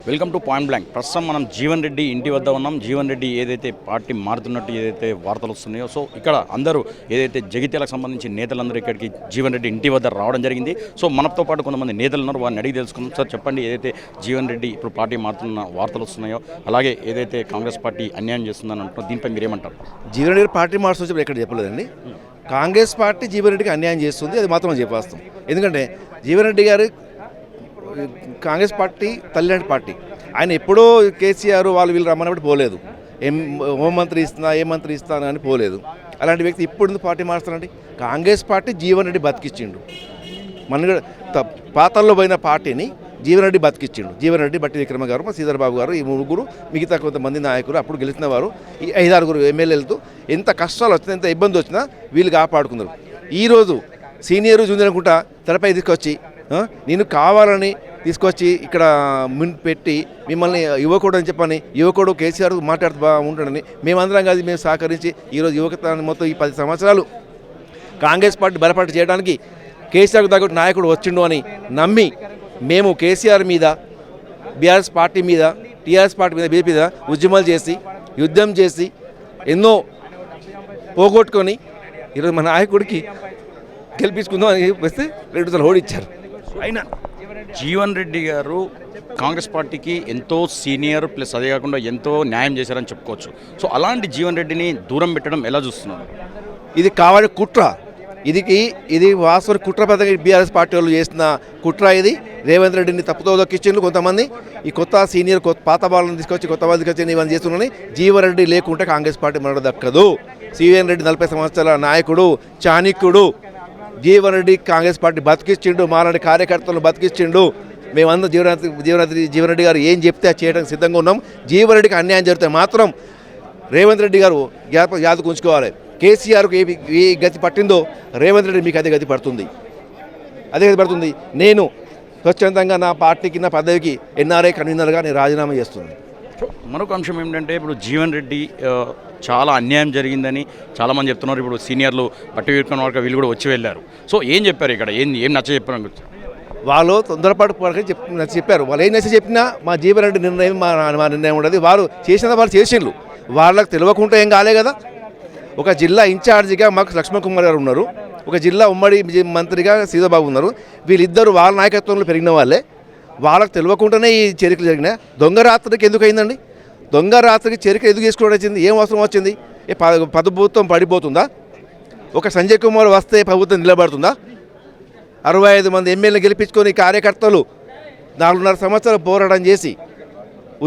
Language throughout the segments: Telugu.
Welcome to point blank. ప్రస్తుతం మనం జీవన్ రెడ్డి ఇంటి వద్ద ఉన్నాం. జీవన్ రెడ్డి ఏదైతే పార్టీ మారుతున్నట్టు ఏదైతే వార్తలు వస్తున్నాయో, సో ఇక్కడ అందరూ ఏదైతే జగిత్యాలకు సంబంధించి నేతలందరూ ఇక్కడికి జీవన్ రెడ్డి ఇంటి వద్ద రావడం జరిగింది. సో మనతో పాటు కొంతమంది నేతలు ఉన్నారు, వారిని అడిగి తెలుసుకుందాం. సార్ చెప్పండి, ఏదైతే జీవన్ రెడ్డి ఇప్పుడు పార్టీ మారుతున్న వార్తలు వస్తున్నాయో, అలాగే ఏదైతే కాంగ్రెస్ పార్టీ అన్యాయం చేస్తుందని అంటున్నారో దీనిపై మీరు ఏమంటారు? జీవన్ రెడ్డి పార్టీ మార్చుకొచ్చి ఎక్కడ చెప్పలేదండి. కాంగ్రెస్ పార్టీ జీవన్ రెడ్డికి అన్యాయం చేస్తుంది, అది మాత్రం చెప్పేస్తాం. ఎందుకంటే జీవన్ రెడ్డి గారు కాంగ్రెస్ పార్టీ తల్లిదండ్రి పార్టీ. ఆయన ఎప్పుడో కేసీఆర్ వాళ్ళు వీళ్ళు రమ్మన్నప్పుడు పోలేదు. హోంమంత్రి ఇస్తున్నా ఏ మంత్రి ఇస్తాను అని పోలేదు. అలాంటి వ్యక్తి ఇప్పుడు పార్టీ మారుస్తారండి. కాంగ్రెస్ పార్టీ జీవన్ రెడ్డి బతికిచ్చిండు. మన పాతల్లో పోయిన పార్టీని జీవన్ రెడ్డి బతికిచ్చిండు. జీవన్ రెడ్డి, బట్టి విక్రమ గారు, శ్రీధర్ బాబు గారు, ఈ ముగ్గురు, మిగతా కొంతమంది నాయకులు అప్పుడు గెలిచిన వారు, ఈ 5-6 ఎమ్మెల్యేలతో ఎంత కష్టాలు వచ్చినా ఎంత ఇబ్బంది వచ్చినా వీళ్ళు కాపాడుకున్నారు. ఈరోజు సీనియర్ జూనియర్ అనుకుంటా తెరపై తీసుకొచ్చి నేను కావాలని తీసుకొచ్చి ఇక్కడ పెట్టి మిమ్మల్ని యువకుడు అని చెప్పని, యువకుడు కేసీఆర్ మాట్లాడుతూ ఉంటాడని మేమందరం కాదు మేము సహకరించి ఈరోజు యువకతను మొత్తం ఈ 10 సంవత్సరాలు కాంగ్రెస్ పార్టీ బలపడి చేయడానికి కేసీఆర్కు తగ్గట్టు నాయకుడు వచ్చిండు అని నమ్మి మేము కేసీఆర్ మీద, బీఆర్ఎస్ పార్టీ మీద, టీఆర్ఎస్ పార్టీ మీద, బీజేపీ మీద ఉద్యమాలు చేసి యుద్ధం చేసి ఎన్నో పోగొట్టుకొని ఈరోజు మన నాయకుడికి గెలిపించుకుందాం అని వస్తే 2 సార్లు ఓడిచ్చారు. అయినా జీవన్ రెడ్డి గారు కాంగ్రెస్ పార్టీకి ఎంతో సీనియర్, ప్లస్ అదే కాకుండా ఎంతో న్యాయం చేశారని చెప్పుకోవచ్చు. సో అలాంటి జీవన్ రెడ్డిని దూరం పెట్టడం ఎలా చూస్తున్నారు? ఇది కావాలి కుట్ర. ఇది వాస్తవ కుట్ర పద్ధతి బీఆర్ఎస్ పార్టీ వాళ్ళు చేసిన కుట్ర. ఇది రేవంత్ రెడ్డిని తప్పుతో దక్కించిండ్రు కొంతమంది. ఈ కొత్త సీనియర్ పాత వాళ్ళని తీసుకొచ్చి కొత్త వాళ్ళు తీసుకొచ్చి ఇవన్నీ చేస్తున్నారని. జీవన్ రెడ్డి లేకుంటే కాంగ్రెస్ పార్టీ మనకు దక్కదు. జీవన్ రెడ్డి 40 సంవత్సరాల నాయకుడు, చాణిక్యుడు. జీవన్ రెడ్డి కాంగ్రెస్ పార్టీ బతికిచ్చిండు, మాలాంటి కార్యకర్తలను బతికిచ్చిండు. మేమందరం జీవన్ రెడ్డి గారు ఏం చెప్తే అది చేయడానికి సిద్ధంగా ఉన్నాం. జీవన్ రెడ్డికి అన్యాయం జరిగితే మాత్రం రేవంత్ రెడ్డి గారు యాదకు ఉంచుకోవాలి. కేసీఆర్కు ఏ గతి పట్టిందో రేవంత్ రెడ్డి మీకు అదే గతి పడుతుంది. నేను స్వచ్ఛందంగా నా పార్టీకి, నా పదవికి ఎన్ఆర్ఐ కన్వీనర్గా నేను రాజీనామా చేస్తున్నాను. మరొక అంశం ఏమిటంటే, ఇప్పుడు జీవన్ రెడ్డి చాలా అన్యాయం జరిగిందని చాలామంది చెప్తున్నారు. ఇప్పుడు సీనియర్లు బట్టి విక్రమ వరకు వీళ్ళు కూడా వచ్చి వెళ్ళారు. సో ఏం చెప్పారు ఇక్కడ? ఏం నచ్చ చెప్పారు? వాళ్ళు తొందరపాటు చెప్పారు. వాళ్ళు ఏం నచ్చ చెప్పినా మా జీవన్ రెడ్డి నిర్ణయం మా నిర్ణయం ఉండదు. వారు చేసిన వాళ్ళు చేసిండ్రు. వాళ్ళకి తెలియకుండా ఏం కాలే కదా. ఒక జిల్లా ఇన్ఛార్జిగా మాకు లక్ష్మణ్ కుమార్ గారు ఉన్నారు, ఒక జిల్లా ఉమ్మడి మంత్రిగా శ్రీధర్బాబు ఉన్నారు. వీళ్ళిద్దరు వాళ్ళ నాయకత్వంలో పెరిగిన వాళ్ళే. వాళ్ళకి తెలియకుండానే ఈ చర్యలు జరిగినాయి. దొంగ రాత్రికి ఎందుకు అయిందండి? దొంగ రాత్రికి చర్య ఎందుకు చేసుకోవడం వచ్చింది? ఏం అవసరం వచ్చింది? ప్రభుత్వం పడిపోతుందా? ఒక సంజయ్ కుమార్ వస్తే ప్రభుత్వం నిలబడుతుందా? 65 మంది ఎమ్మెల్యేలు గెలిపించుకొని కార్యకర్తలు 4.5 సంవత్సరాలు పోరాటం చేసి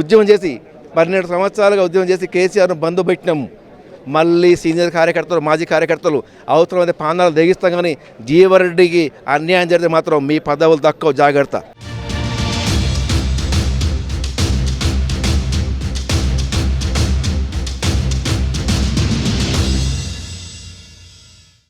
ఉద్యమం చేసి 12 సంవత్సరాలుగా ఉద్యమం చేసి కేసీఆర్ను బంధు పెట్టినాము. మళ్ళీ సీనియర్ కార్యకర్తలు, మాజీ కార్యకర్తలు అవసరమైతే పానాలు తెగిస్తాం. కానీ జీవన్ రెడ్డికి అన్యాయం జరిగితే మాత్రం మీ పదవులు దక్కవు, జాగ్రత్త.